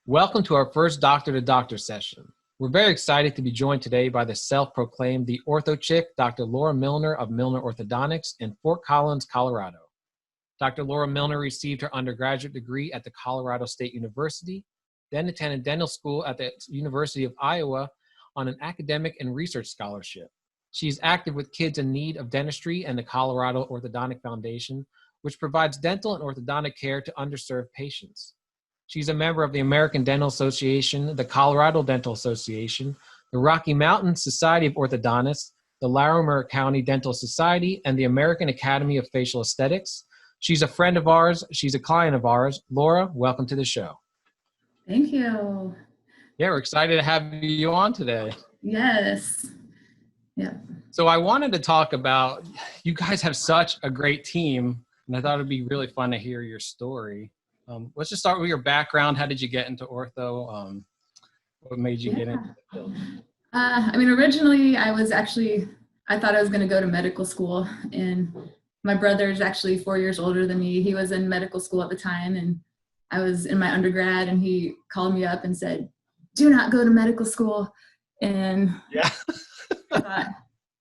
Welcome to our first Doctor to Doctor session. We're very excited to be joined today by the self-proclaimed The Ortho Chick, Dr. Laura Milnor of Milnor Orthodontics in Fort Collins, Colorado. Dr. Laura Milnor received her undergraduate degree at the Colorado State University, then attended dental school at the University of Iowa on an academic and research scholarship. She is active with Kids in Need of Dentistry and the Colorado Orthodontic Foundation, which provides dental and orthodontic care to underserved patients. She's a member of the American Dental Association, the Colorado Dental Association, the Rocky Mountain Society of Orthodontists, the Larimer County Dental Society, and the American Academy of Facial Aesthetics. She's a friend of ours. She's a client of ours. Laura, welcome to the show. Thank you. Yeah, we're excited to have you on today. Yes. Yeah. So I wanted to talk about, you guys have such a great team, and I thought it'd be really fun to hear your story. Let's just start with your background. How did you get into ortho? What made you get into the field? Originally I thought I was going to go to medical school, and my brother's actually 4 years older than me. He was in medical school at the time, and I was in my undergrad, and he called me up and said, "Do not go to medical school." And yeah. I thought,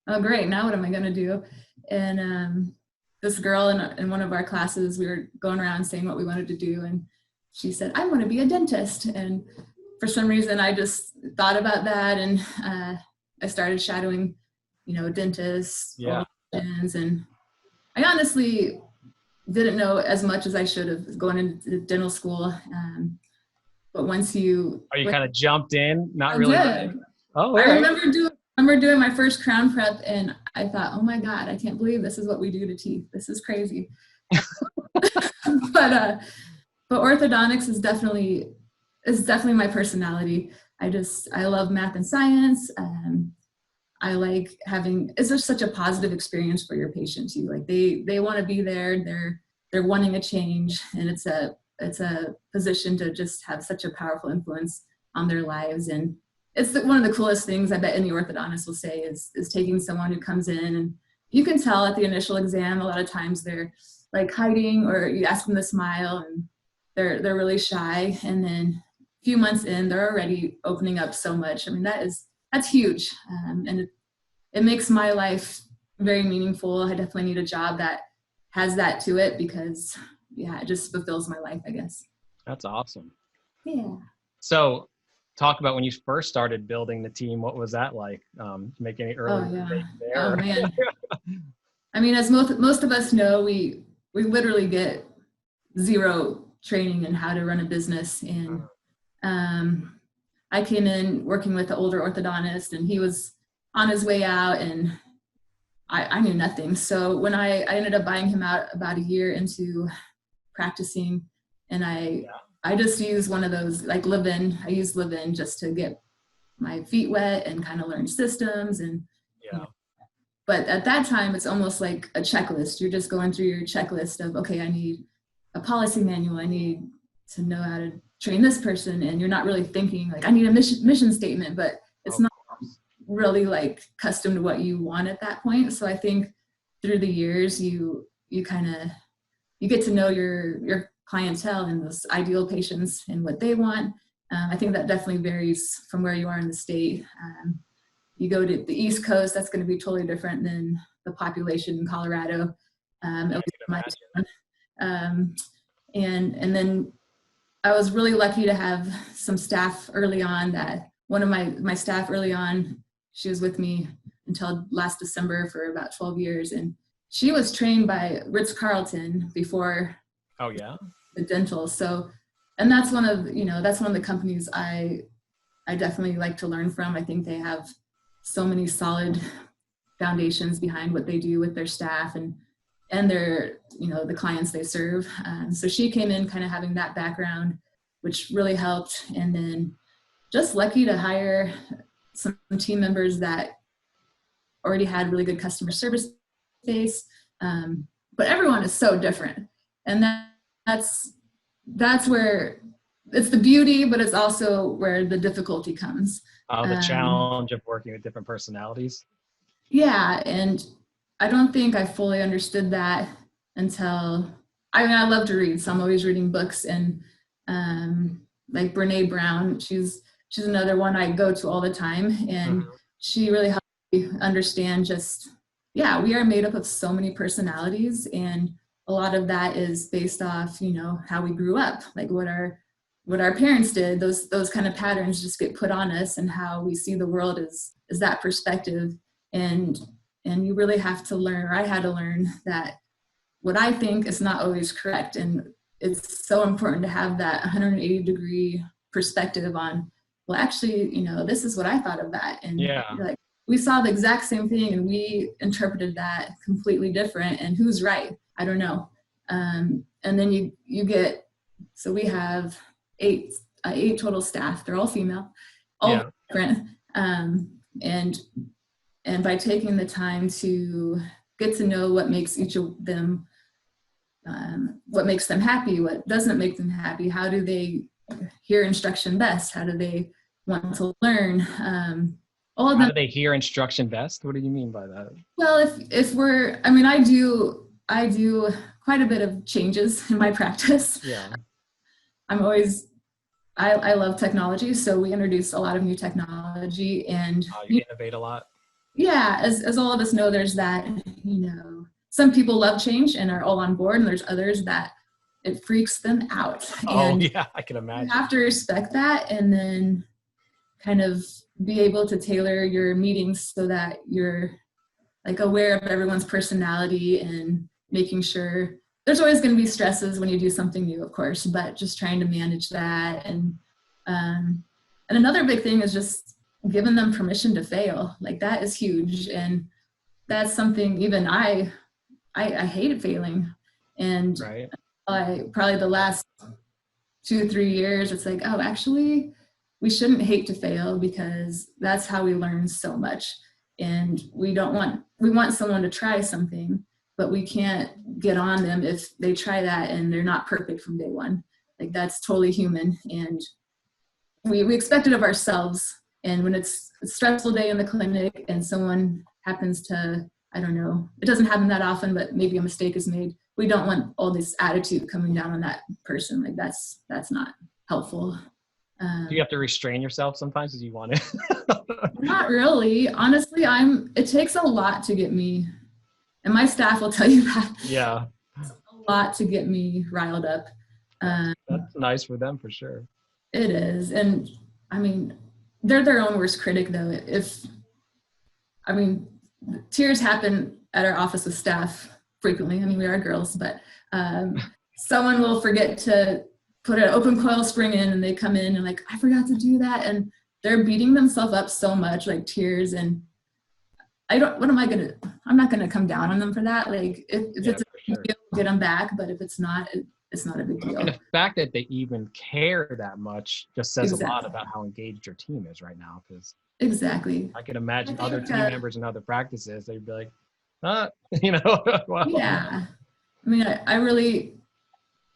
oh great, now what am I going to do? And this girl in one of our classes, we were going around saying what we wanted to do, and she said, "I want to be a dentist." And for some reason, I just thought about that, and I started shadowing, dentists, Yeah. and I honestly didn't know as much as I should have going into dental school. But once you... Oh, you kind of jumped in, not I really. did. Oh, I right. remember doing my first crown prep, and I thought, oh my God, I can't believe this is what we do to teeth. This is crazy. But orthodontics is definitely my personality. I love math and science. I like it's just such a positive experience for your patients. They want to be there. They're wanting a change, and it's a position to just have such a powerful influence on their lives. And it's one of the coolest things I bet any orthodontist will say is taking someone who comes in, and you can tell at the initial exam, a lot of times they're like hiding, or you ask them to smile and they're really shy. And then a few months in, they're already opening up so much. I mean, that's huge. And it makes my life very meaningful. I definitely need a job that has that to it, because yeah, it just fulfills my life, I guess. That's awesome. Yeah. So talk about when you first started building the team. What was that like? Make any early mistakes there? Oh man. I mean, as most of us know, we literally get zero training in how to run a business. And I came in working with an older orthodontist, and he was on his way out, and I knew nothing. So when I ended up buying him out about a year into practicing, and I just used one of those, like live-in. I used live-in just to get my feet wet and kind of learn systems. And but at that time, it's almost like a checklist. You're just going through your checklist of, okay, I need a policy manual. I need to know how to train this person. And you're not really thinking like, I need a mission statement, but it's not really like custom to what you want at that point. So I think through the years, you get to know your clientele and those ideal patients and what they want. I think that definitely varies from where you are in the state. You go to the East Coast, that's going to be totally different than the population in Colorado. And then I was really lucky to have some staff early on. That one of my staff early on, she was with me until last December for about 12 years. And she was trained by Ritz-Carlton before the dental. So, and that's one of the companies I definitely like to learn from. I think they have so many solid foundations behind what they do with their staff and their, the clients they serve. So she came in kind of having that background, which really helped. And then just lucky to hire some team members that already had really good customer service base. But everyone is so different. And that's where it's the beauty, but it's also where the difficulty comes. The challenge of working with different personalities. Yeah. And I don't think I fully understood that until, I love to read, so I'm always reading books. And like Brene Brown, she's another one I go to all the time, and she really helped me understand just, yeah, we are made up of so many personalities, and a lot of that is based off, you know, how we grew up, like what our parents did. Those kind of patterns just get put on us, and how we see the world is that perspective. And you really have to learn, or I had to learn, that what I think is not always correct. And it's so important to have that 180-degree perspective on, well, actually, you know, this is what I thought of that. And you're like, we saw the exact same thing and we interpreted that completely different. And who's right? I don't know. And then you get, so we have eight total staff. They're all female, all different. And by taking the time to get to know what makes each of them, what makes them happy, what doesn't make them happy, how do they hear instruction best, how do they want to learn, all of them. How do they hear instruction best? What do you mean by that? Well, if we're, I mean, I do quite a bit of changes in my practice. Yeah. I love technology, so we introduce a lot of new technology, and you innovate a lot. Yeah, as all of us know, there's that, you know, some people love change and are all on board, and there's others that it freaks them out. And yeah, I can imagine. You have to respect that, and then kind of be able to tailor your meetings so that you're like aware of everyone's personality, and making sure there's always going to be stresses when you do something new, of course, but just trying to manage that. And another big thing is just giving them permission to fail. Like, that is huge. And that's something even I hated failing. And probably the last 2-3 years, it's like, oh, actually, we shouldn't hate to fail, because that's how we learn so much. And we want someone to try something, but we can't get on them if they try that and they're not perfect from day one. Like, that's totally human. And we expect it of ourselves. And when it's a stressful day in the clinic and someone happens to, I don't know, it doesn't happen that often, but maybe a mistake is made, we don't want all this attitude coming down on that person. Like, that's not helpful. Do you have to restrain yourself sometimes as you want to? Not really. Honestly, it takes a lot to get me, and my staff will tell you that. Yeah. It's a lot to get me riled up. That's nice for them, for sure. It is. And I mean, they're their own worst critic, though. Tears happen at our office with staff frequently. I mean, we are girls, but someone will forget to put an open coil spring in, and they come in and like, I forgot to do that. And they're beating themselves up so much, like tears. And I'm not going to come down on them for that. Like, if it's a big deal, get them back. But if it's not, it's not a big deal. And the fact that they even care that much just says a lot about how engaged your team is right now. Because I can imagine other team members in other practices, they'd be like, well. Yeah. I mean,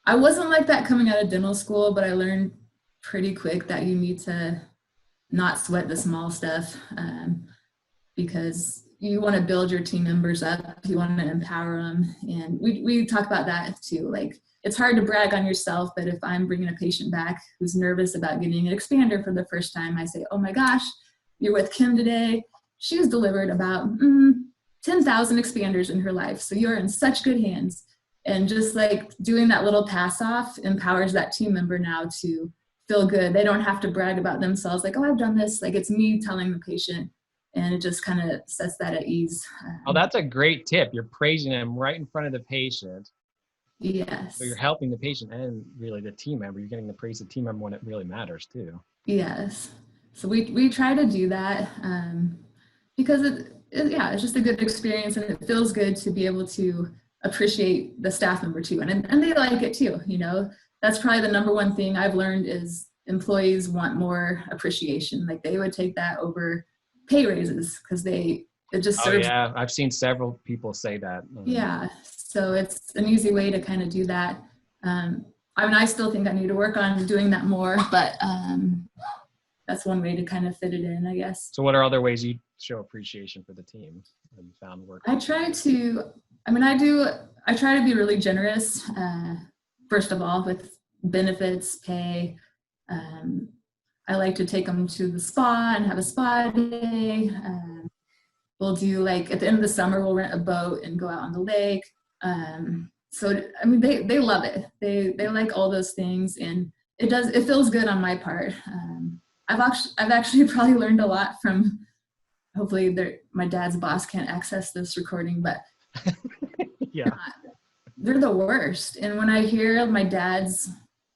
I wasn't like that coming out of dental school, but I learned pretty quick that you need to not sweat the small stuff, because you want to build your team members up. You want to empower them. And we talk about that too. Like, it's hard to brag on yourself, but if I'm bringing a patient back who's nervous about getting an expander for the first time, I say, oh my gosh, you're with Kim today. She's delivered about 10,000 expanders in her life. So you're in such good hands. And just like doing that little pass off empowers that team member now to feel good. They don't have to brag about themselves like, oh, I've done this. Like, it's me telling the patient, and it just kind of sets that at ease. Oh, that's a great tip. You're praising them right in front of the patient. Yes. So you're helping the patient and really the team member. You're getting to praise the team member when it really matters too. Yes. So we try to do that because it's just a good experience, and it feels good to be able to appreciate the staff member too. And they like it too. You know, that's probably the number one thing I've learned is employees want more appreciation. Like, they would take that over pay raises, because it just serves. Oh yeah, I've seen several people say that. Yeah, so it's an easy way to kind of do that. I still think I need to work on doing that more, but that's one way to kind of fit it in, I guess. So what are other ways you show appreciation for the team that you found work? I try to be really generous, first of all, with benefits, pay, I like to take them to the spa and have a spa day. We'll do like at the end of the summer, we'll rent a boat and go out on the lake. So I mean, they love it. They like all those things, and it feels good on my part. I've actually probably learned a lot from. Hopefully, my dad's boss can't access this recording, but Yeah. They're the worst. And when I hear my dad's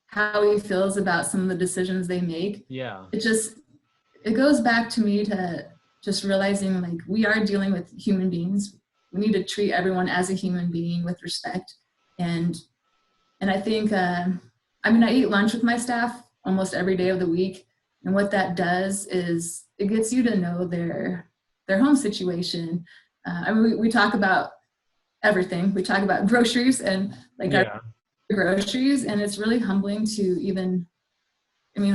how he feels about some of the decisions they make, Yeah. It goes back to me to just realizing like we are dealing with human beings. We need to treat everyone as a human being with respect. And I think I eat lunch with my staff almost every day of the week, and what that does is it gets you to know their home situation. We talk about everything. We talk about groceries and like our groceries, and it's really humbling to even.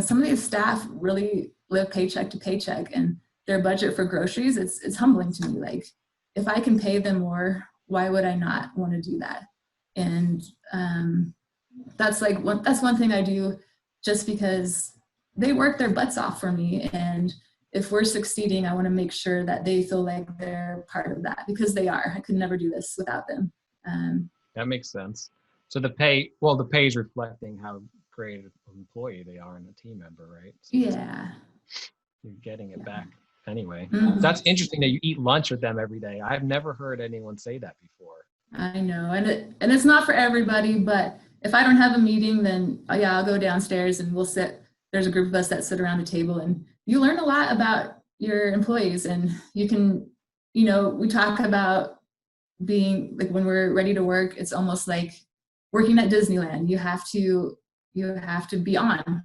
Some of these staff really live paycheck to paycheck, and their budget for groceries, it's humbling to me. Like, if I can pay them more, why would I not want to do that? And that's one thing I do just because they work their butts off for me. And if we're succeeding, I want to make sure that they feel like they're part of that, because they are. I could never do this without them. That makes sense. So the pay is reflecting how great an employee they are and a team member, right? So yeah. You're getting it back anyway. Mm-hmm. That's interesting that you eat lunch with them every day. I've never heard anyone say that before. I know. And it's not for everybody, but if I don't have a meeting, then I'll go downstairs and we'll sit. There's a group of us that sit around the table, and you learn a lot about your employees. And you can, we talk about being like, when we're ready to work, it's almost like working at Disneyland. You have to be on.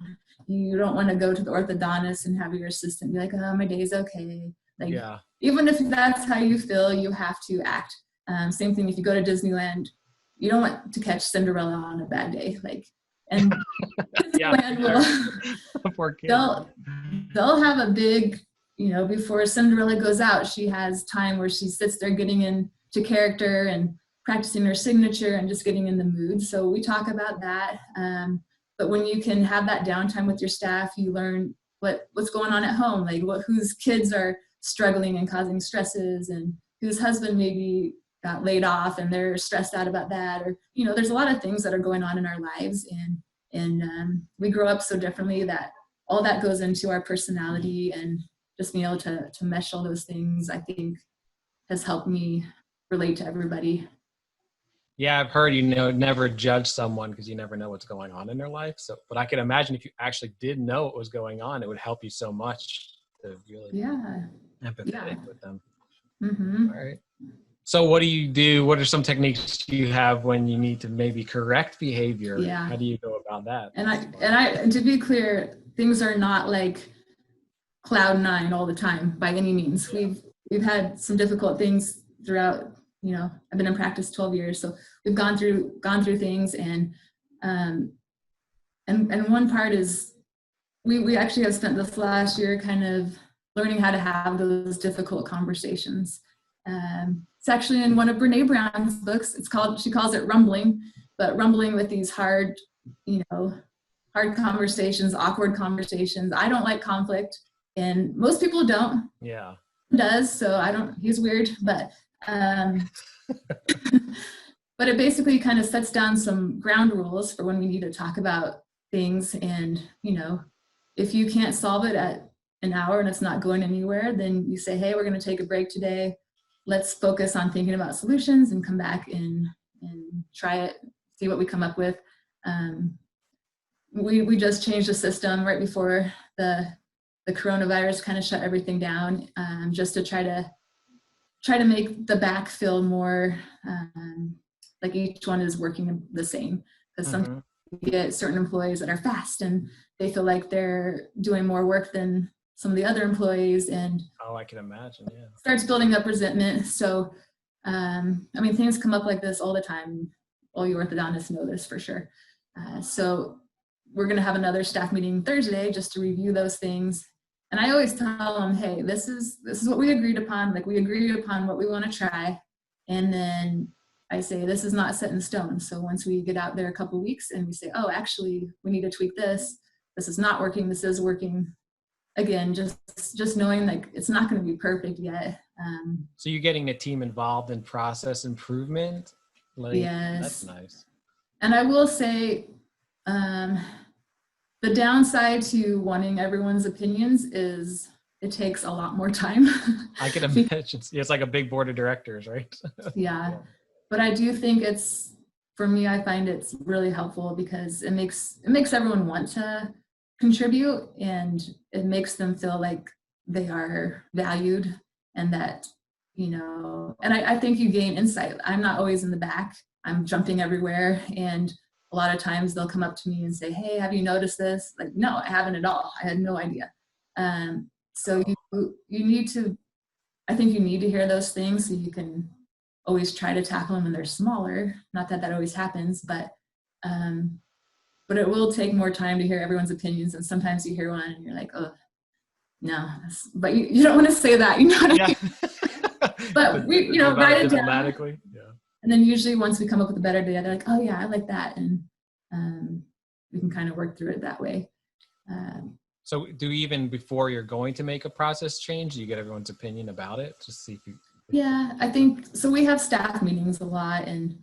You don't want to go to the orthodontist and have your assistant be like, oh, my day's okay. Like, even if that's how you feel, you have to act. Same thing if you go to Disneyland, you don't want to catch Cinderella on a bad day. Like, and they'll have a big, before Cinderella goes out, she has time where she sits there getting into character and practicing her signature and just getting in the mood. So we talk about that. But when you can have that downtime with your staff, you learn what's going on at home, like whose kids are struggling and causing stresses, and whose husband maybe got laid off and they're stressed out about that. Or, there's a lot of things that are going on in our lives, and we grow up so differently that all that goes into our personality, and just being able to mesh all those things, I think, has helped me relate to everybody. Yeah, I've heard, never judge someone because you never know what's going on in their life. So, but I can imagine if you actually did know what was going on, it would help you so much to really empathetic with them. Mm-hmm. All right. So what do you do? What are some techniques you have when you need to maybe correct behavior? Yeah. How do you go about that? And to be clear, things are not like cloud nine all the time by any means. Yeah. We've had some difficult things throughout. I've been in practice 12 years, so we've gone through things, and one part is we actually have spent this last year kind of learning how to have those difficult conversations. It's actually in one of Brene Brown's books. She calls it rumbling, but rumbling with these hard conversations, awkward conversations. I don't like conflict, and most people don't. Yeah. He does, so he's weird, but but it basically kind of sets down some ground rules for when we need to talk about things. And, if you can't solve it at an hour and it's not going anywhere, then you say, hey, we're going to take a break today. Let's focus on thinking about solutions and come back and try it, see what we come up with. We just changed the system right before the coronavirus kind of shut everything down, just to try to make the back feel more like each one is working the same. Because sometimes you get certain employees that are fast and they feel like they're doing more work than some of the other employees, and I can imagine, yeah, starts building up resentment. So things come up like this all the time. All you orthodontists know this for sure. So we're going to have another staff meeting Thursday just to review those things. And I always tell them, hey, this is what we agreed upon. Like, we agreed upon what we want to try. And then I say, this is not set in stone. So once we get out there a couple of weeks and we say, oh, actually, we need to tweak this, this is not working, this is working. Again, just knowing like it's not going to be perfect yet. So you're getting the team involved in process improvement? Yes. That's nice. And I will say, the downside to wanting everyone's opinions is it takes a lot more time. I can imagine. It's like a big board of directors, right? Yeah. But I do think for me, I find it's really helpful because it makes everyone want to contribute, and it makes them feel like they are valued, and that, and I think you gain insight. I'm not always in the back. I'm jumping everywhere. And a lot of times they'll come up to me and say, hey, have you noticed this? Like, no, I haven't at all. I had no idea. So you need to, I think you need to hear those things so you can always try to tackle them when they're smaller. Not that that always happens, but it will take more time to hear everyone's opinions. And sometimes you hear one and you're like, oh, no, but you don't want to say that, you know what I mean? But we, write it down. Yeah. And then usually once we come up with a better idea, they're like, oh yeah, I like that. And we can kind of work through it that way. So even before you're going to make a process change, do you get everyone's opinion about it? Just see if you. Yeah, I think, so we have staff meetings a lot, and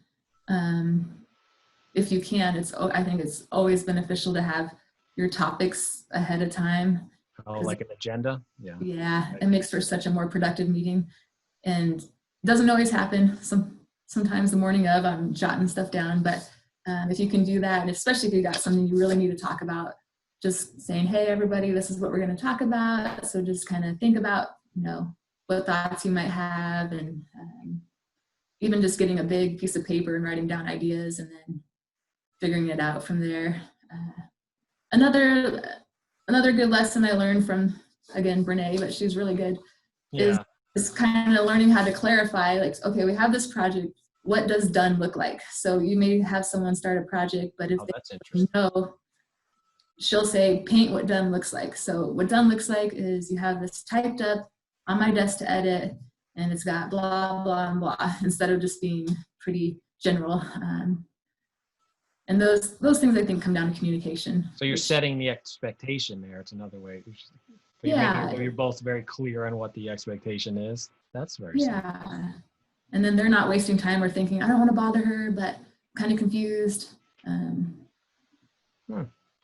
if you can, I think it's always beneficial to have your topics ahead of time. Oh, like an agenda? Yeah. Yeah, it makes for such a more productive meeting. And it doesn't always happen. Sometimes the morning of, I'm jotting stuff down, but if you can do that, and especially if you got something you really need to talk about, just saying, hey, everybody, this is what we're going to talk about. So just kind of think about, what thoughts you might have, and even just getting a big piece of paper and writing down ideas and then figuring it out from there. Another good lesson I learned from, again, Brene, but she's really good, is kind of learning how to clarify, like, okay, we have this project. What does done look like? So you may have someone start a project, but if they know, she'll say, paint what done looks like. So what done looks like is you have this typed up on my desk to edit, and it's got blah, blah, and blah, instead of just being pretty general. And those things, I think, come down to communication. So you're setting the expectation there. It's another way. You're both very clear on what the expectation is. That's very simple. And then they're not wasting time or thinking, I don't want to bother her, but I'm kind of confused.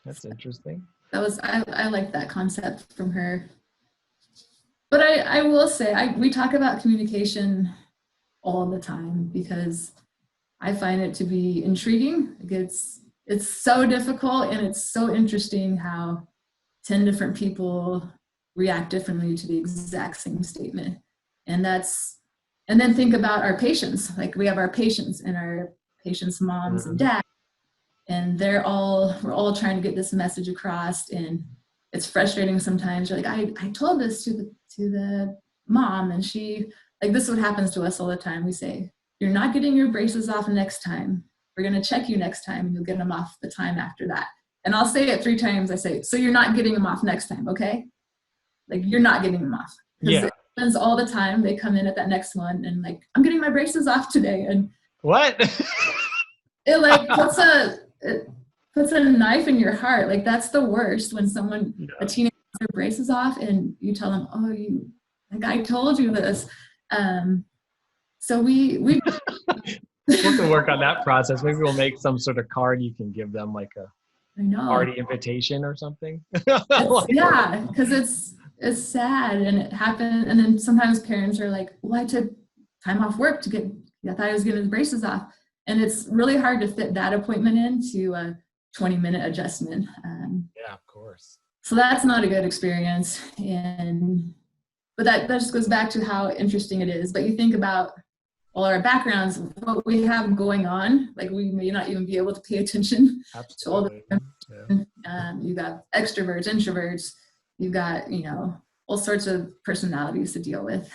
That's interesting. I like that concept from her. But I will say, we talk about communication all the time because I find it to be intriguing. It's so difficult, and it's so interesting how 10 different people react differently to the exact same statement. And then think about our patients. Like, we have our patients and our patients' moms and dads, and we're all trying to get this message across, and it's frustrating sometimes. You're like, I told this to the mom, and she, like, this is what happens to us all the time. We say, you're not getting your braces off next time. We're going to check you next time, and you'll get them off the time after that. And I'll say it 3 times. I say, so you're not getting them off next time, okay? Like, you're not getting them off. Yeah. It happens all the time. They come in at that next one and like, I'm getting my braces off today. And what? It like puts a knife in your heart. Like, that's the worst, when a teenager gets their braces off and you tell them, oh, I told you this. So we we'll have to work on that process. Maybe we'll make some sort of card you can give them, like a party invitation or something. Because it's sad, and it happened. And then sometimes parents are like, well, I took time off work I thought I was getting his braces off. And it's really hard to fit that appointment into a 20-minute adjustment. Yeah, of course. So that's not a good experience. But that just goes back to how interesting it is. But you think about all our backgrounds, what we have going on, like, we may not even be able to pay attention to all the you got extroverts, introverts, you've got, all sorts of personalities to deal with.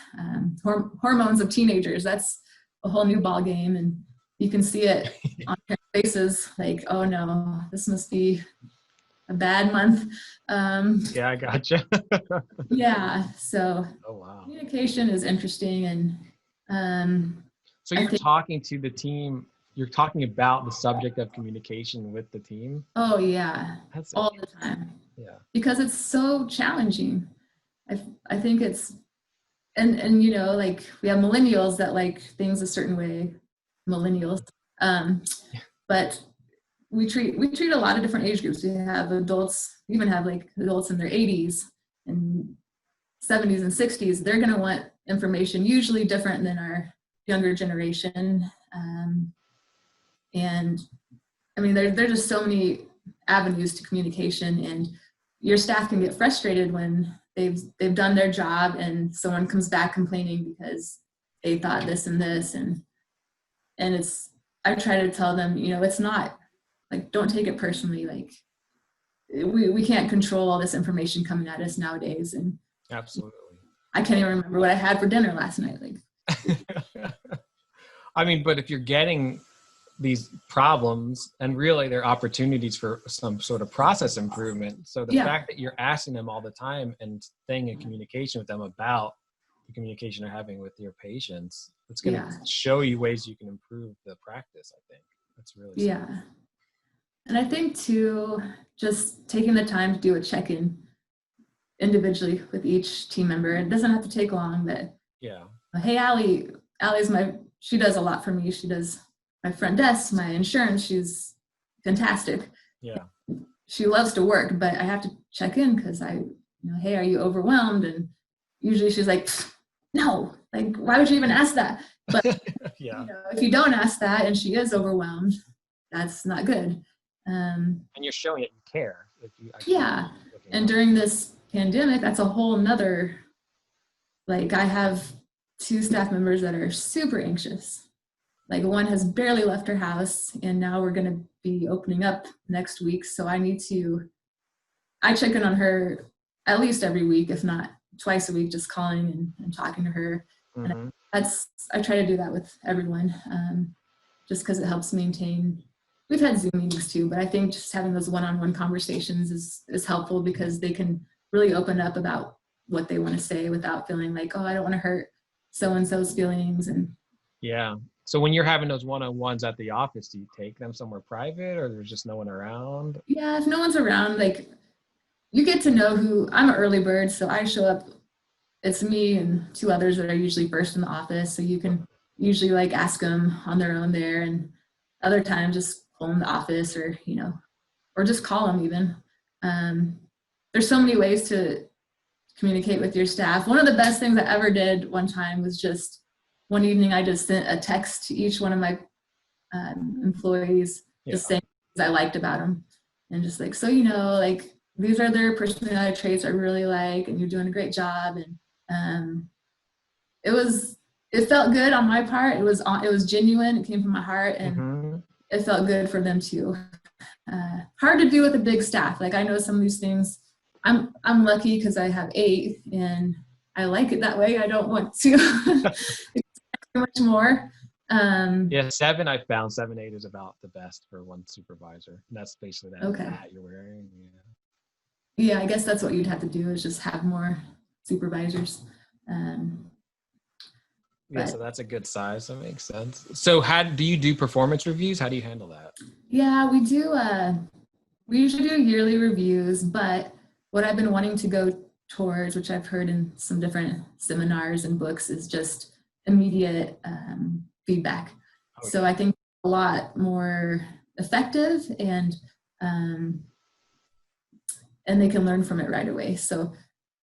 Hormones of teenagers, that's a whole new ball game. And you can see it on their faces, like, oh no, this must be a bad month. Yeah, I gotcha. So communication is interesting. And so you're talking to the team, you're talking about the subject of communication with the team. Oh yeah, That's all the time. Yeah. Because it's so challenging. I think it's, and you know, like we have millennials that like things a certain way, millennials. But we treat a lot of different age groups. We have adults, we even have like adults in their 80s and 70s and 60s. They're going to want information usually different than our younger generation. And I mean, there's just so many avenues to communication, and your staff can get frustrated when they've done their job and someone comes back complaining because they thought this and this, and it's, I try to tell them, you know, it's not like, don't take it personally. Like we can't control all this information coming at us nowadays. And Absolutely. I can't even remember what I had for dinner last night. Like, I mean, but if you're getting these problems, and really they're opportunities for some sort of process improvement. So the fact that you're asking them all the time and staying in communication with them about the communication they're having with your patients, it's going to show you ways you can improve the practice. I think that's really smart. And I think too, just taking the time to do a check-in individually with each team member. It doesn't have to take long, but hey, Allie's she does a lot for me. She does my front desk, my insurance. She's fantastic. Yeah. She loves to work, but I have to check in because hey, are you overwhelmed? And usually she's like, no, like, why would you even ask that? But you know, if you don't ask that and she is overwhelmed, that's not good. And you're showing it you care. If you and during this pandemic, that's a whole nother, like, I have 2 staff members that are super anxious. Like, one has barely left her house, and now we're going to be opening up next week. So I check in on her at least every week, if not twice a week, just calling and talking to her. Mm-hmm. And I try to do that with everyone, just because it helps maintain. We've had Zoom meetings too, but I think just having those one-on-one conversations is helpful, because they can really open up about what they want to say without feeling like, oh, I don't want to hurt so-and-so's feelings. And so when you're having those one-on-ones at the office, do you take them somewhere private, or there's just no one around? Yeah, if no one's around, like, you get to know who, I'm an early bird, so I show up, it's me and 2 others that are usually first in the office. So you can usually like ask them on their own there, and other times just phone the office, or, you know, or just call them even. There's so many ways to communicate with your staff. One of the best things I ever did one time was just one evening, I just sent a text to each one of my employees, just saying things I liked about them. And just like, so, you know, like, these are their personality traits I really like, and you're doing a great job. And it felt good on my part. It was genuine. It came from my heart, and it felt good for them too. Hard to do with a big staff. Like, I know some of these things, I'm lucky because I have 8, and I like it that way. I don't want to much more. 7, I found 7, 8 is about the best for one supervisor. And that's basically that hat you're wearing. Yeah, I guess that's what you'd have to do, is just have more supervisors. So that's a good size. That makes sense. So how do you do performance reviews? How do you handle that? Yeah, we do. We usually do yearly reviews, but what I've been wanting to go towards, which I've heard in some different seminars and books, is just immediate feedback. Okay. So I think a lot more effective, and they can learn from it right away. So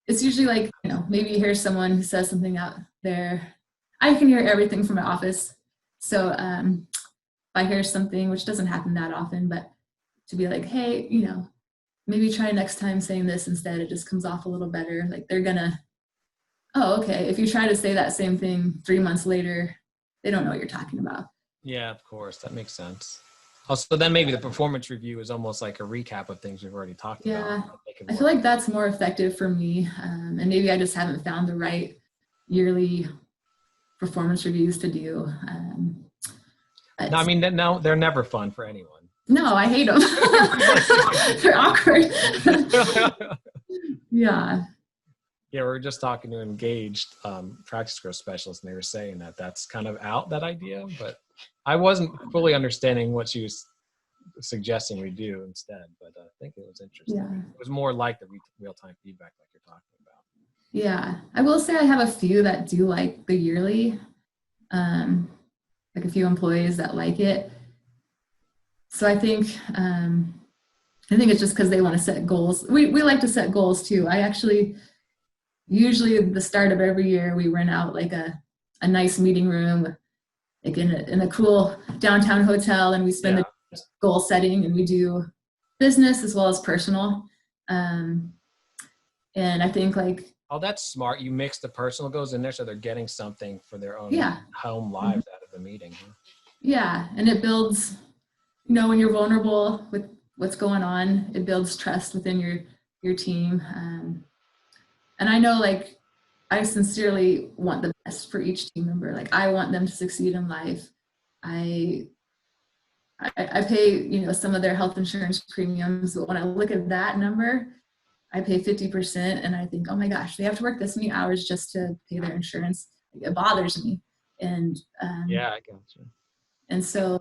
it's usually like, you know, maybe you hear someone who says something out there. I can hear everything from my office. So if I hear something, which doesn't happen that often, but to be like, hey, you know, maybe try next time saying this instead. It just comes off a little better. Like, they're gonna, oh, okay. If you try to say that same thing 3 months later, they don't know what you're talking about. Yeah, of course. That makes sense. Also, then maybe the performance review is almost like a recap of things we've already talked about. Yeah, I feel like that's more effective for me. And maybe I just haven't found the right yearly performance reviews to do. No, I mean, no, they're never fun for anyone. No, I hate them. They're awkward. Yeah. Yeah, we were just talking to an engaged practice growth specialist, and they were saying that that's kind of out, that idea, but I wasn't fully understanding what she was suggesting we do instead, but I think it was interesting. Yeah. It was more like the real-time feedback like you're talking about. Yeah. I will say I have a few that do like the yearly, like a few employees that like it. So I think it's just because they want to set goals. We like to set goals too. I actually, usually at the start of every year, we rent out like a nice meeting room, like in a cool downtown hotel, and we spend the goal setting, and we do business as well as personal. And I think like, oh, that's smart. You mix the personal goals in there so they're getting something for their own home lives out of the meeting. Yeah, and it builds, when you're vulnerable with what's going on, it builds trust within your team. And I know, like, I sincerely want the best for each team member. Like, I want them to succeed in life. I pay, some of their health insurance premiums, but when I look at that number, I pay 50%, and I think, oh my gosh, they have to work this many hours just to pay their insurance. It bothers me. And yeah, I gotcha. And so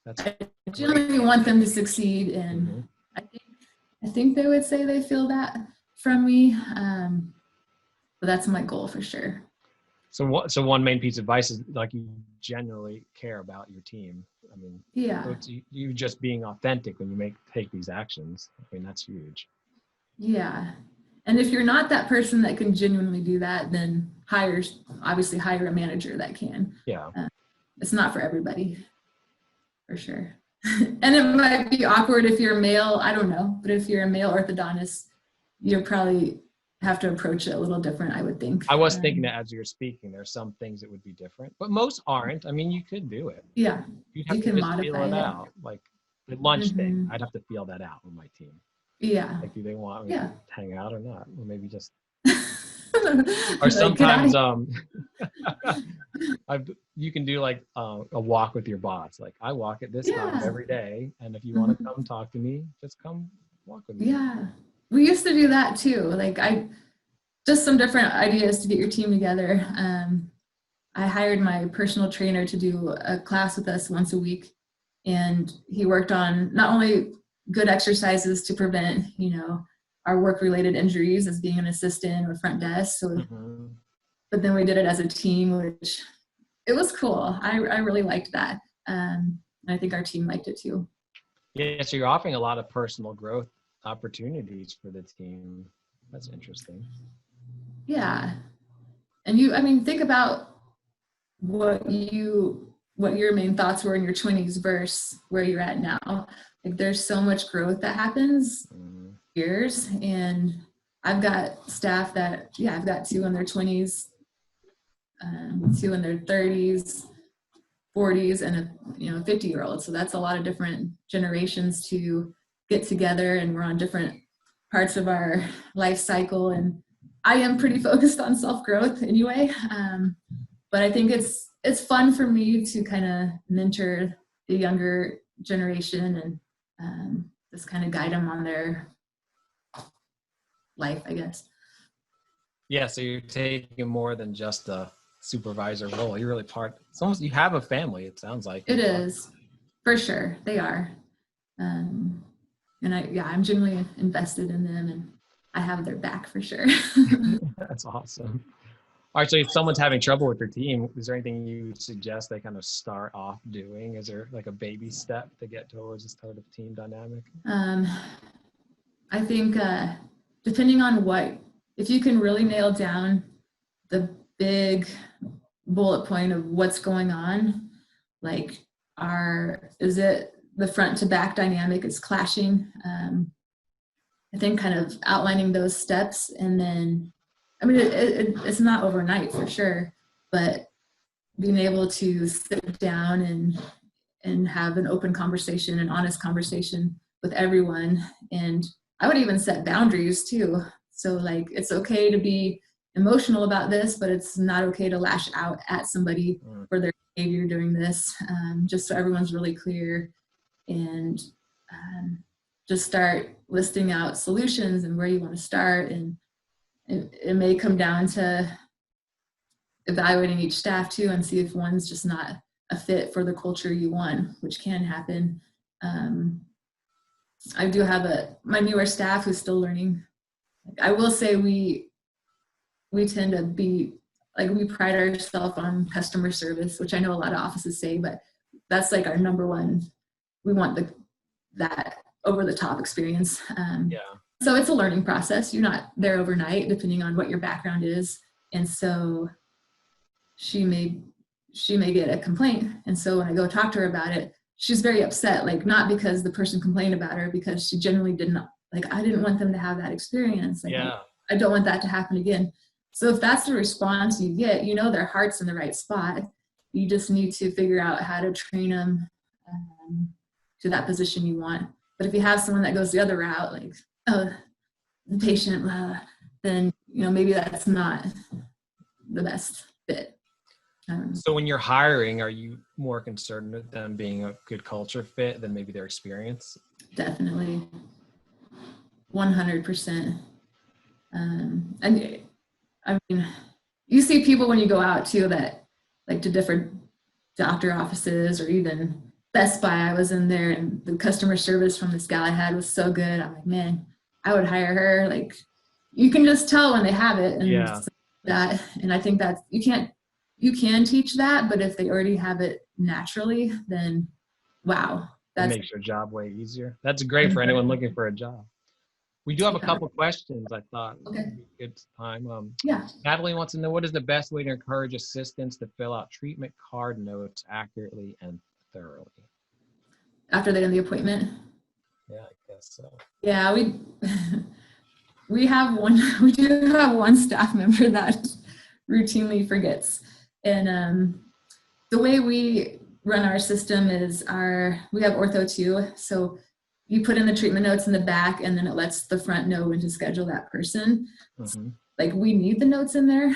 I generally want them to succeed, and I think they would say they feel that from me. But that's my goal for sure. So one main piece of advice is like you genuinely care about your team. I mean, it's you just being authentic when you take these actions. I mean, that's huge. Yeah. And if you're not that person that can genuinely do that, then obviously hire a manager that can. Yeah. It's not for everybody, for sure. And it might be awkward if you're a male, I don't know, but if you're a male orthodontist, you'll probably have to approach it a little different, I would think. I was thinking that as you were speaking, there's some things that would be different, but most aren't. I mean, you could do it. Yeah. You'd have to just feel it out. Like the lunch thing, I'd have to feel that out with my team. Yeah. Like, do they want me to hang out or not? Or maybe just or Like, sometimes you can do like a walk with your boss. Like, I walk at this time every day, and if you want to come talk to me, just come walk with me. Yeah, we used to do that too. Like, just some different ideas to get your team together. I hired my personal trainer to do a class with us once a week, and he worked on not only good exercises to prevent, our work-related injuries as being an assistant or front desk. So, but then we did it as a team, which it was cool. I really liked that. And I think our team liked it too. Yeah, so you're offering a lot of personal growth opportunities for the team. That's interesting. Yeah. And think about what your main thoughts were in your 20s versus where you're at now. Like, there's so much growth that happens years, and I've got staff that I've got 2 in their 20s, 2 in their 30s, 40s, and a 50-year-old. So that's a lot of different generations to get together, and we're on different parts of our life cycle, and I am pretty focused on self-growth anyway. But I think it's fun for me to kind of mentor the younger generation and just kind of guide them on their life, I guess. Yeah, so you're taking more than just a supervisor role. You're really it's almost, you have a family, it sounds like. It is, for sure. They are. And I'm genuinely invested in them, and I have their back for sure. That's awesome. All right, so if someone's having trouble with their team, is there anything you would suggest they kind of start off doing? Is there like a baby step to get towards this sort of team dynamic? I think depending on if you can really nail down the big bullet point of what's going on, like is it the front to back dynamic is clashing? I think kind of outlining those steps, and then, it's not overnight for sure, but being able to sit down and have an open conversation, an honest conversation with everyone. And I would even set boundaries too. So, like, it's okay to be emotional about this, but it's not okay to lash out at somebody for their behavior during this, just so everyone's really clear. And just start listing out solutions and where you want to start. And it may come down to evaluating each staff too, and see if one's just not a fit for the culture you want, which can happen. I do have my newer staff who's still learning. I will say we tend to be like, we pride ourselves on customer service, which I know a lot of offices say, but that's like our number one. We want that over the top experience. So it's a learning process. You're not there overnight, depending on what your background is. And so she may get a complaint. And so when I go talk to her about it, she's very upset, like not because the person complained about her, because she generally didn't, like, I didn't want them to have that experience. Like, I don't want that to happen again. So if that's the response you get, you know their heart's in the right spot. You just need to figure out how to train them to that position you want. But if you have someone that goes the other route, like, oh, the patient, then, you know, maybe that's not the best fit. So when you're hiring, are you more concerned with them being a good culture fit than maybe their experience? Definitely. 100%. And I mean, you see people when you go out too, that like to different doctor offices or even Best Buy. I was in there and the customer service from this gal I had was so good. I'm like, man, I would hire her. Like, you can just tell when they have it. And that, and I think that you can teach that, but if they already have it naturally, then wow. That makes your job way easier. That's great for anyone looking for a job. We do have a couple questions, I thought. Okay. Would be a good time. Yeah. Natalie wants to know, what is the best way to encourage assistants to fill out treatment card notes accurately and thoroughly? After they end the appointment? Yeah, I guess so. Yeah, we do have one staff member that routinely forgets. And the way we run our system is we have Ortho 2. So you put in the treatment notes in the back, and then it lets the front know when to schedule that person. Mm-hmm. Like, we need the notes in there.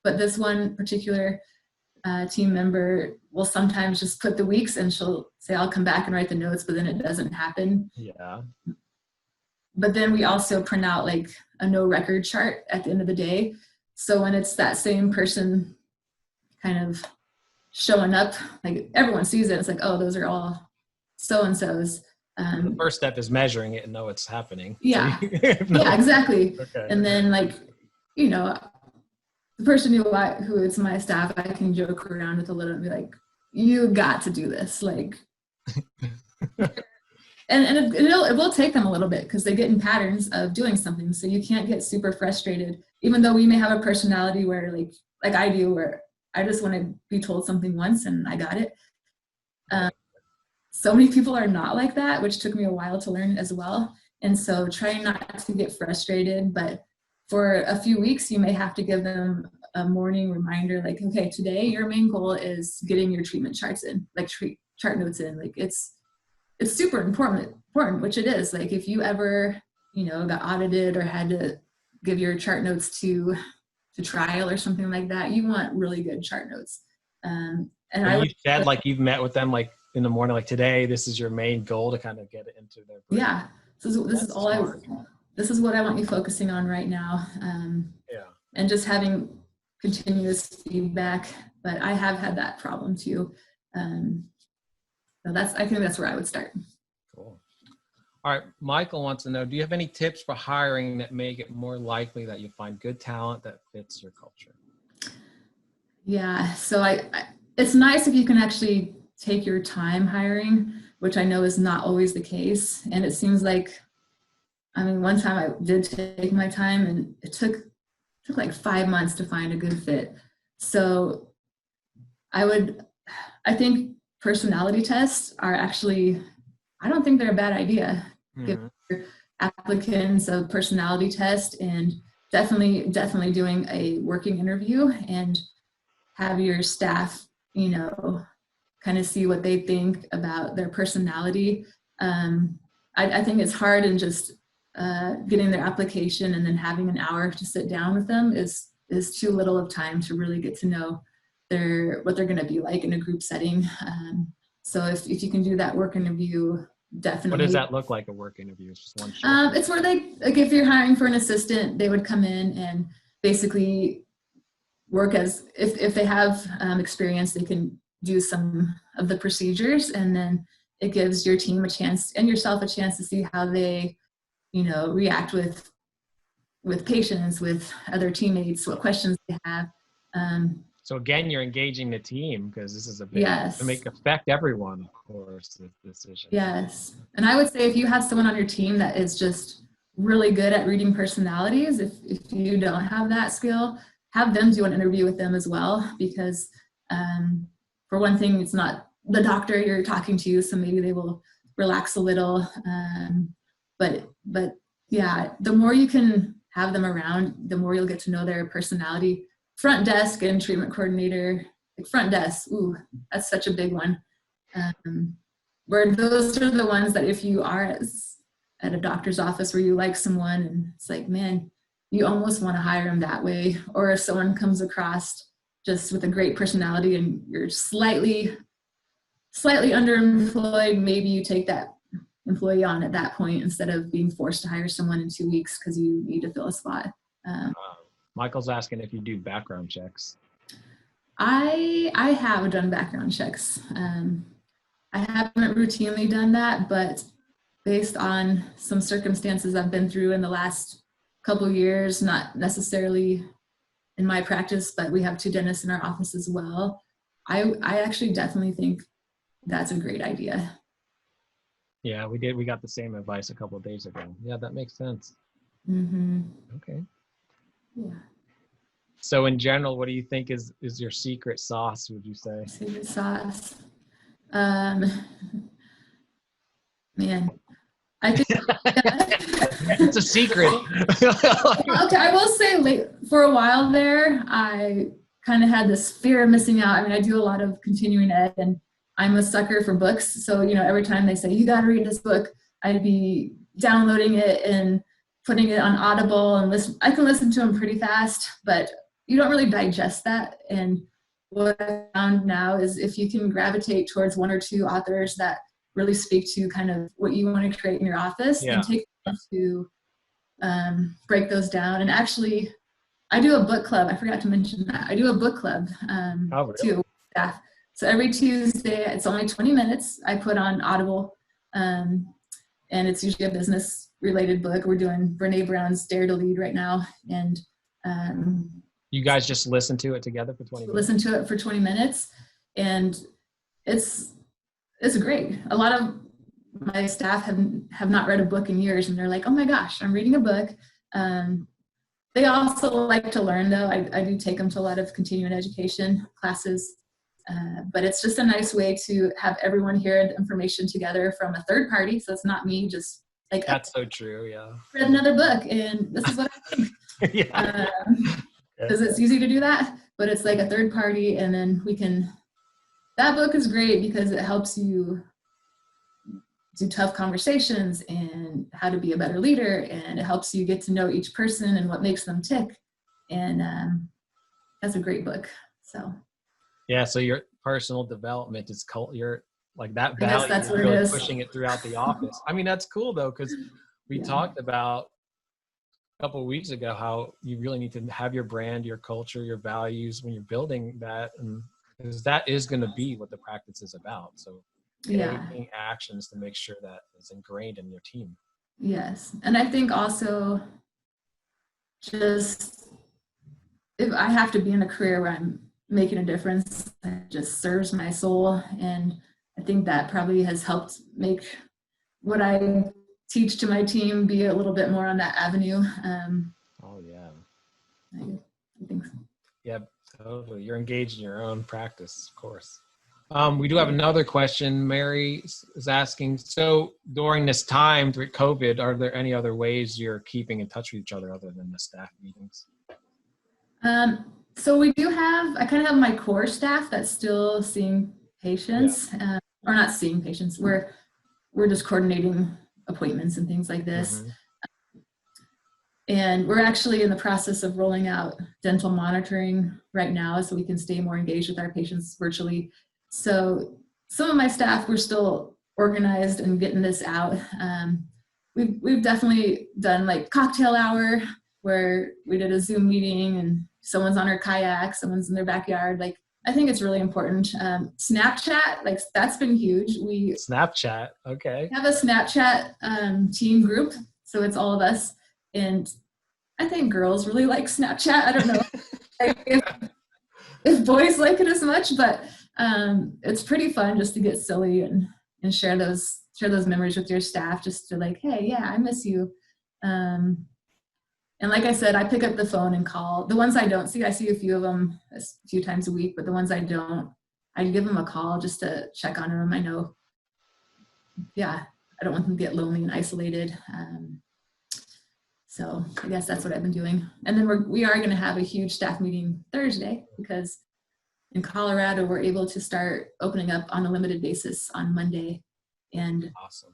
But this one particular team member will sometimes just put the weeks, and she'll say, I'll come back and write the notes, but then it doesn't happen. Yeah. But then we also print out like a no record chart at the end of the day. So when it's that same person kind of showing up, like everyone sees it. It's like, oh, those are all so-and-sos. The first step is measuring it and know it's happening. Yeah. Yeah, exactly. Okay. And then, like, you know, the person who is my staff, I can joke around with a little and be like, you got to do this. Like, and it will take them a little bit because they get in patterns of doing something. So you can't get super frustrated, even though we may have a personality where like I do, where I just want to be told something once and I got it. So many people are not like that, which took me a while to learn as well. And so trying not to get frustrated, but for a few weeks, you may have to give them a morning reminder, like, okay, today your main goal is getting your treatment charts in, like chart notes in. Like, it's super important, which it is. Like, if you ever, you know, got audited or had to give your chart notes to trial or something like that, you want really good chart notes. And you said, like, you've met with them, like, in the morning, like, today, this is your main goal to kind of get it into their brain. Yeah. So this is all this is what I want you focusing on right now. And just having continuous feedback. But I have had that problem too. So I think that's where I would start. Cool. All right. Michael wants to know, do you have any tips for hiring that make it more likely that you find good talent that fits your culture? Yeah. So it's nice if you can actually take your time hiring, which I know is not always the case. And it seems like, I mean, one time I did take my time and it took like 5 months to find a good fit. So I think personality tests are actually, I don't think they're a bad idea. Mm-hmm. Give your applicants a personality test, and definitely doing a working interview, and have your staff, you know, kind of see what they think about their personality. I think it's hard, and just getting their application and then having an hour to sit down with them is too little of time to really get to know what they're going to be like in a group setting. So if you can do that work interview, definitely. What does that look like, a work interview? It's just one it's where like if you're hiring for an assistant, they would come in and basically work as, if they have experience, they can do some of the procedures, and then it gives your team a chance and yourself a chance to see how they, react with patients, with other teammates, what questions they have. So again, you're engaging the team, because this is a big, Yes. to affect everyone, of course, the decision. Yes. And I would say if you have someone on your team that is just really good at reading personalities, if you don't have that skill, have them do an interview with them as well, because for one thing, it's not the doctor you're talking to, so maybe they will relax a little. But yeah, the more you can have them around, the more you'll get to know their personality. Front desk and treatment coordinator, like front desk, ooh, that's such a big one. Where those are the ones that if you are at a doctor's office where you like someone and it's like, man, you almost want to hire them that way. Or if someone comes across just with a great personality and you're slightly underemployed, maybe you take that employee on at that point instead of being forced to hire someone in 2 weeks because you need to fill a spot. Michael's asking if you do background checks. I have done background checks. I haven't routinely done that, but based on some circumstances I've been through in the last couple of years, not necessarily in my practice, but we have 2 dentists in our office as well. I actually definitely think that's a great idea. Yeah, we did. We got the same advice a couple of days ago. Yeah, that makes sense. Mm-hmm. Okay. Yeah. So in general, what do you think is your secret sauce, would you say? Secret sauce. Man, I think it's a secret. Okay, I will say for a while there, I kind of had this fear of missing out. I mean, I do a lot of continuing ed and I'm a sucker for books. So, every time they say, you got to read this book, I'd be downloading it and putting it on Audible and listen. I can listen to them pretty fast, but you don't really digest that. And what I found now is if you can gravitate towards 1 or 2 authors that really speak to kind of what you want to create in your office and take them to break those down. And actually, I do a book club. I forgot to mention that. I do a book club too, staff. So every Tuesday, it's only 20 minutes. I put on Audible, and it's usually a business-related book. We're doing Brene Brown's Dare to Lead right now, and you guys just listen to it together for 20 minutes? Listen to it for 20 minutes, and it's great. A lot of my staff have not read a book in years, and they're like, oh my gosh, I'm reading a book. They also like to learn, though. I do take them to a lot of continuing education classes, but it's just a nice way to have everyone hear the information together from a third party, so it's not me just like, that's so true. Yeah, read another book and this is what I think. Yeah, because it's easy to do that, but it's like a third party, and then that book is great because it helps you do tough conversations and how to be a better leader, and it helps you get to know each person and what makes them tick, and that's a great book. So yeah, so your personal development is you're like that value, that's you're really pushing it throughout the office. I mean, that's cool though, because we talked about a couple of weeks ago how you really need to have your brand, your culture, your values when you're building that, and because that is going to be what the practice is about. So taking actions to make sure that is ingrained in your team. Yes. And I think also just if I have to be in a career where I'm making a difference, it just serves my soul. And I think that probably has helped make what I teach to my team be a little bit more on that avenue. Oh yeah. I think so. Yeah, totally. You're engaged in your own practice, of course. We do have another question. Mary is asking, so during this time through COVID, are there any other ways you're keeping in touch with each other other than the staff meetings? So we do I kind of have my core staff that's still seeing patients, or not seeing patients. We're just coordinating appointments and things like this. Mm-hmm. And we're actually in the process of rolling out dental monitoring right now so we can stay more engaged with our patients virtually. So some of my staff, we're still organized and getting this out. We've definitely done like cocktail hour where we did a Zoom meeting and someone's on her kayak, someone's in their backyard. Like I think it's really important. Snapchat, like that's been huge. We Snapchat. Okay. have a Snapchat team group, so it's all of us, and I think girls really like Snapchat. I don't know like if boys like it as much, but it's pretty fun just to get silly and share those memories with your staff, just to like, hey, yeah, I miss you. And like I said, I pick up the phone and call. The ones I don't see, I see a few of them a few times a week, but the ones I don't, I give them a call just to check on them. I know, yeah, I don't want them to get lonely and isolated. So I guess that's what I've been doing. And then we are going to have a huge staff meeting Thursday, because in Colorado, we're able to start opening up on a limited basis on Monday. And awesome.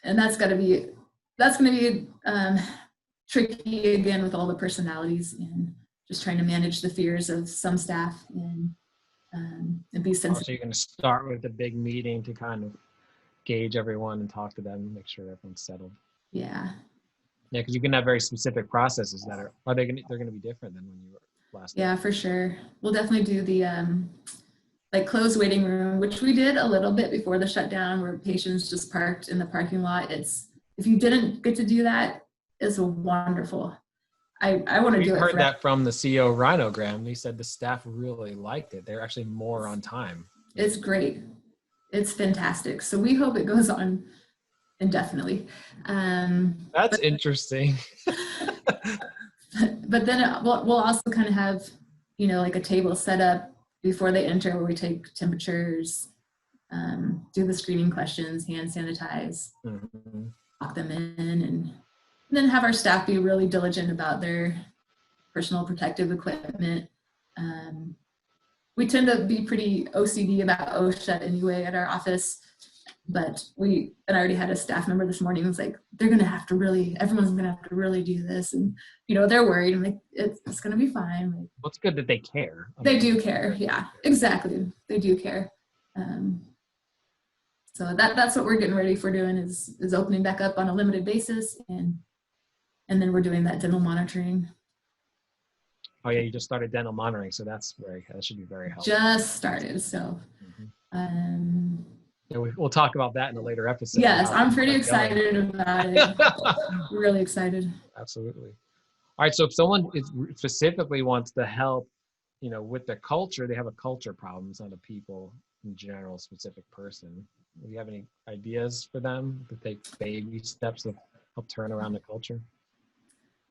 And that's going to be tricky again with all the personalities and just trying to manage the fears of some staff and be sensitive. So you're going to start with a big meeting to kind of gauge everyone and talk to them, make sure everyone's settled. Yeah. Yeah, because you can have very specific processes that they're going to be different than when you were last. Yeah, for sure. We'll definitely do the like closed waiting room, which we did a little bit before the shutdown, where patients just parked in the parking lot. If you didn't get to do that, it's wonderful. I want to do it. We heard that from the CEO Rhinogram. He said the staff really liked it. They're actually more on time. It's great. It's fantastic. So we hope it goes on indefinitely. That's interesting. But then we'll also kind of have, like a table set up before they enter, where we take temperatures, do the screening questions, hand sanitize, lock them in, and then have our staff be really diligent about their personal protective equipment. We tend to be pretty OCD about OSHA anyway at our office, but I already had a staff member this morning who was like, everyone's gonna have to really do this. And, they're worried. I'm like, it's gonna be fine. Like, well, it's good that they care. They do care. Yeah, exactly. They do care. So that's what we're getting ready for doing is opening back up on a limited basis. And then we're doing that dental monitoring. Oh yeah, you just started dental monitoring, so that should be very helpful. Just started, so. Yeah, we'll talk about that in a later episode. Yes, I'm pretty excited about it. Really excited. Absolutely. All right, so if someone specifically wants to help, with their culture, they have a culture problem, it's not a people in general specific person. Do you have any ideas for them to take baby steps to help turn around the culture?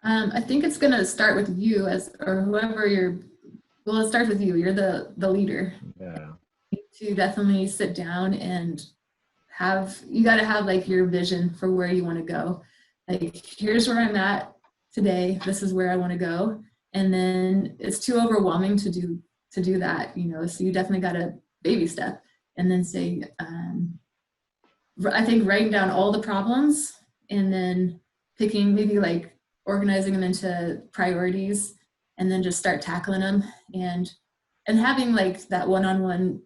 I think it's going to start with you or whoever it starts with you. You're the leader. Yeah. You need to definitely sit down and you got to have like your vision for where you want to go. Like, here's where I'm at today. This is where I want to go. And then it's too overwhelming to do that, so you definitely got to baby step and then say, I think writing down all the problems and then picking, maybe like organizing them into priorities, and then just start tackling them and having like that one-on-one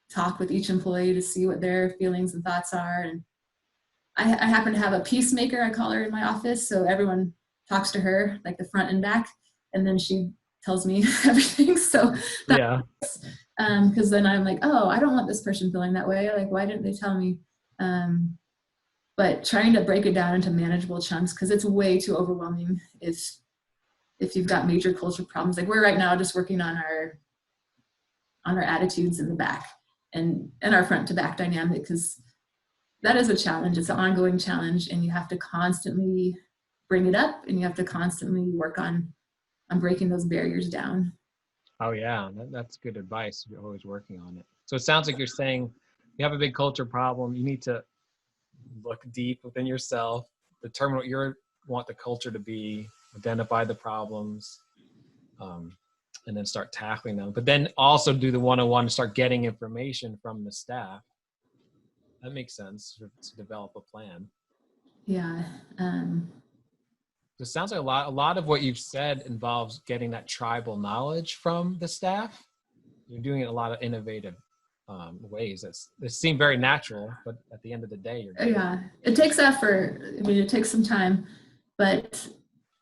talk with each employee to see what their feelings and thoughts are. And I happen to have a peacemaker, I call her, in my office. So everyone talks to her, like the front and back, and then she tells me everything. So because then I'm like, oh, I don't want this person feeling that way. Like, why didn't they tell me? But trying to break it down into manageable chunks, because it's way too overwhelming if you've got major culture problems. Like, we're right now just working on our attitudes in the back and our front to back dynamic, because that is a challenge. It's an ongoing challenge, and you have to constantly bring it up, and you have to constantly work on breaking those barriers down. Oh yeah, that's good advice. You're always working on it. So it sounds like you're saying you have a big culture problem. You need to look deep within yourself, determine what you want the culture to be, identify the problems, and then start tackling them. But then also do the one-on-one to start getting information from the staff. That makes sense, to develop a plan. Yeah. It sounds like a lot of what you've said involves getting that tribal knowledge from the staff. You're doing it in a lot of innovative ways. That seem very natural, but at the end of the day, it takes effort. I mean, it takes some time, but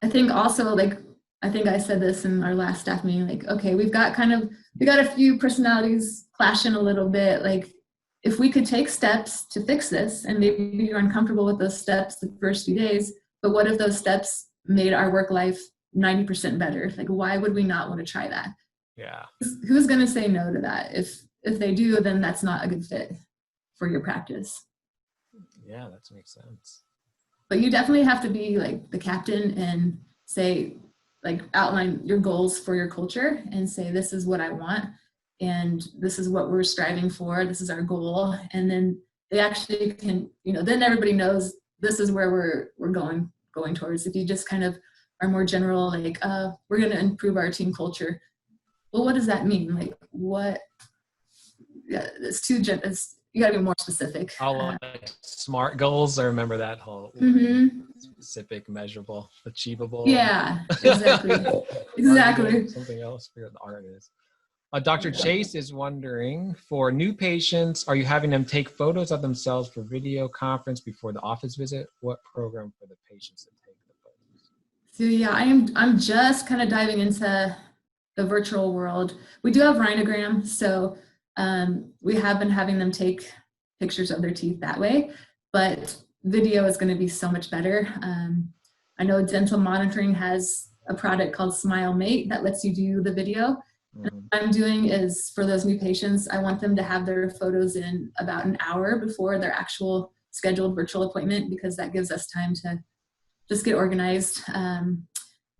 I think also, like, I think I said this in our last staff meeting, like, okay, we got a few personalities clashing a little bit. Like, if we could take steps to fix this, and maybe you're uncomfortable with those steps the first few days, but what if those steps made our work life 90% better? Like, why would we not want to try that? Yeah. Who's going to say no to that? If they do, then that's not a good fit for your practice. Yeah, that makes sense. But you definitely have to be like the captain and say, like, outline your goals for your culture and say, this is what I want, and this is what we're striving for, this is our goal. And then they actually can, then everybody knows this is where we're going towards. If you just kind of are more general, like, we're going to improve our team culture. Well, what does that mean? Like, what? Yeah, it's too you gotta be more specific. Like SMART goals. I remember that whole specific, measurable, achievable. Yeah, exactly. Exactly. Something else. Figure the art is. Dr. Chase is wondering, for new patients, are you having them take photos of themselves for video conference before the office visit? What program for the patients that take the photos? So yeah, I'm just kind of diving into the virtual world. We do have rhinogram, so we have been having them take pictures of their teeth that way, but video is going to be so much better. I know dental monitoring has a product called Smile Mate that lets you do the video. And what I'm doing is, for those new patients, I want them to have their photos in about an hour before their actual scheduled virtual appointment, because that gives us time to just get organized.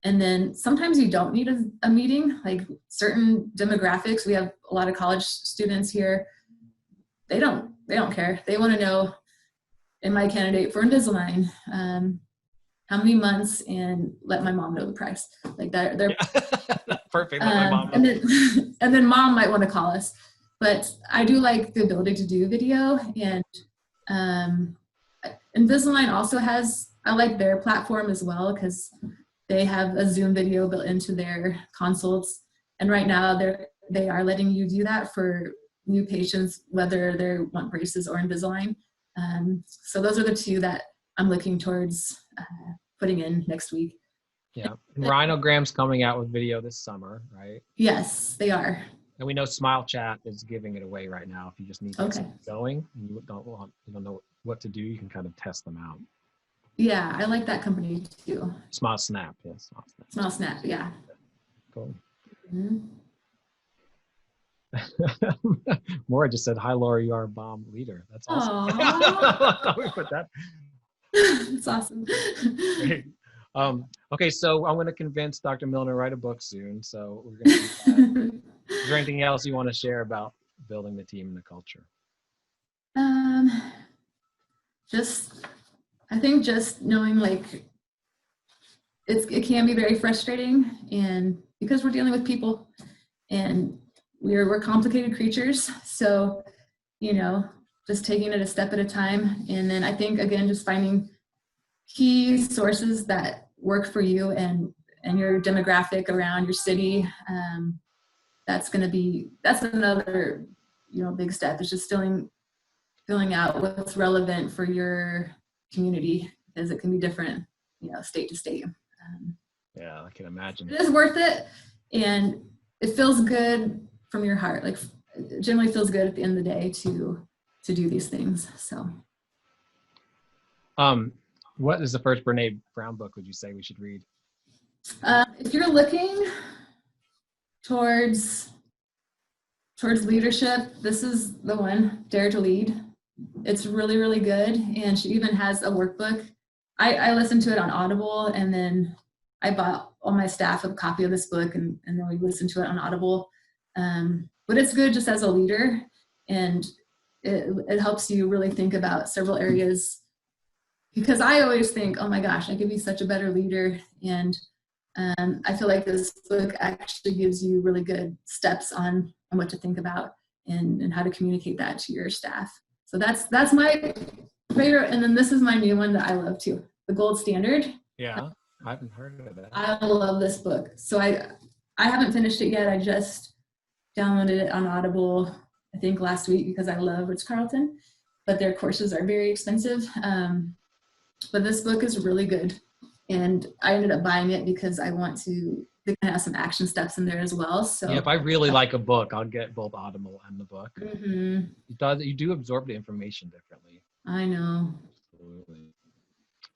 And then sometimes you don't need a meeting, like certain demographics. We have a lot of college students here. They don't care. They want to know, am I a candidate for Invisalign? How many months, and let my mom know the price. Like that. They're perfect. Let my mom know. And then mom might want to call us. But I do like the ability to do video, and Invisalign also has, I like their platform as well, because they have a Zoom video built into their consults. And right now they are letting you do that for new patients, whether they want braces or Invisalign. So those are the two that I'm looking towards putting in next week. Yeah. And Rhinogram's coming out with video this summer, right? Yes, they are. And we know Smile Chat is giving it away right now. If you just need to get going and you don't know what to do, you can kind of test them out. Yeah, I like that company too. Smile Snap, yes. Smile Snap, yeah. Cool. Maura just said, "Hi, Laura, you are a bomb leader." That's awesome. We put that. That's awesome. Great. Okay, so I'm going to convince Dr. Milnor to write a book soon. So we're going to do that. Is there anything else you want to share about building the team and the culture? I think just knowing, like, it can be very frustrating, and because we're dealing with people, and we're complicated creatures. So, just taking it a step at a time. And then I think, again, just finding key sources that work for you and your demographic around your city. That's another, big step. It's just filling out what's relevant for your community, because it can be different, state to state. Yeah, I can imagine. It is worth it, and it feels good from your heart. Like, it generally feels good at the end of the day to do these things. So, what is the first Brene Brown book would you say we should read? If you're looking towards leadership, this is the one, Dare to Lead. It's really, really good. And she even has a workbook. I listened to it on Audible, and then I bought all my staff a copy of this book, and then we listened to it on Audible. But it's good just as a leader, and it helps you really think about several areas, because I always think, oh my gosh, I could be such a better leader. And I feel like this book actually gives you really good steps on what to think about and how to communicate that to your staff. So that's my favorite. And then this is my new one that I love too, The Gold Standard. Yeah, I haven't heard of that. I love this book. So I haven't finished it yet. I just downloaded it on Audible, I think last week, because I love Ritz-Carlton, but their courses are very expensive. But this book is really good. And I ended up buying it because I want to, they can have some action steps in there as well. So Yeah, if I really like a book, I'll get both Audible and the book. mhm, You do absorb the information differently. I know. Absolutely.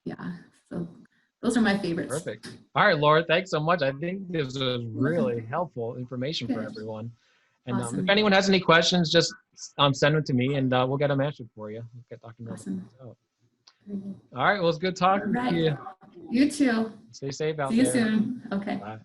Yeah. So those are my favorites. Perfect. All right, Laura, thanks so much. I think this was Welcome. really helpful information for Good. everyone. And if Awesome. anyone has any questions, just send them to me and we'll get them answered for you. We'll get Dr. Miller to Awesome. out. All right, well, it's good talking to Right. you. You too. Stay safe out See you there. soon. Okay. Bye.